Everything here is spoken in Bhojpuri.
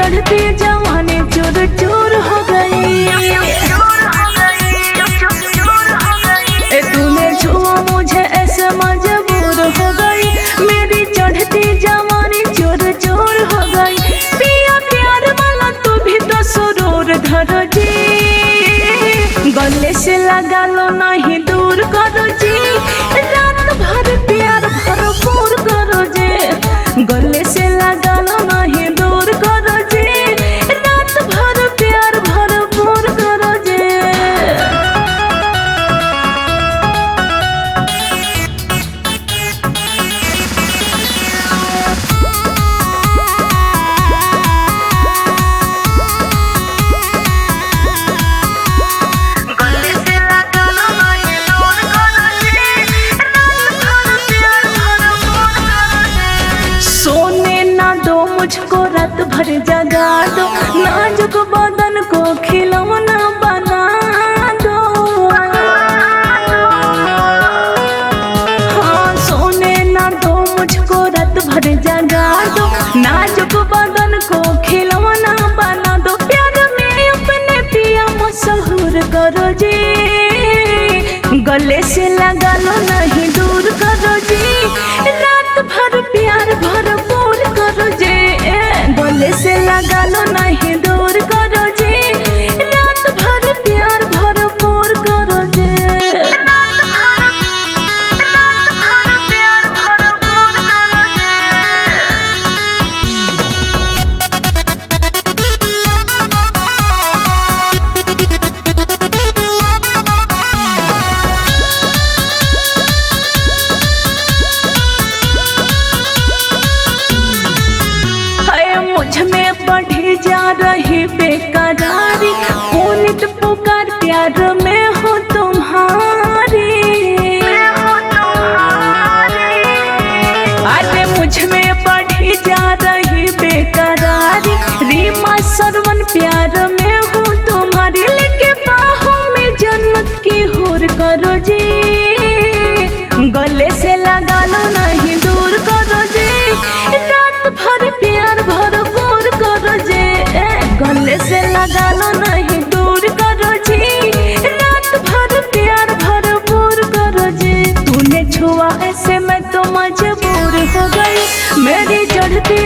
चढ़ती जवानी चूर चूर हो गई। तूने छुआ मुझे ऐसे मजबूर हो गई, मेरी चढ़ती जवानी चूर चूर हो गई। पिया प्यार वाला तू भी तो सुरूर धरो जी, गले से लगा लो नहीं दूर करो जी, रात भर प्यार भरपूर करो जी। गले से लगा लो नहीं दूर करो जी, रात भर प्यार भरपूर करो जी। सोने ना दो मुझको रात भर जगा दो, नाजुक बदन को खिलौना बना दो। हाँ सोने ना दो मुझको रात भर जगा दो, नाजुक बदन को खिलौना बना दो। प्यार में अपने पिया मशहूर करो जी, गले से लगा लो नहीं दूर करो जी, रात भर प्यार भरपूर करो जी। गले से लगा लो नहीं दूर करो जी, रात भर प्यार भरपूर करो जी। मुझ में बढ़ी जा रही बेकरारी, पुनित पुकार प्यार में हो तुम्हारी। अरे मुझ में बढ़ी जा रही बेकरारी, रीमा सरवन प्यार में हो तुम्हारी। लेके बाहों में जन्नत की हूर करो जी, गले से लगा लो नहीं दूर करो जी, रात भर प्यार भरपूर करो जी। गले से लगा लो नहीं दूर करो जी, रात भर प्यार भरपूर करो जी। तूने छुआ ऐसे मैं तो मजबूर हो गई, मेरी चढ़ती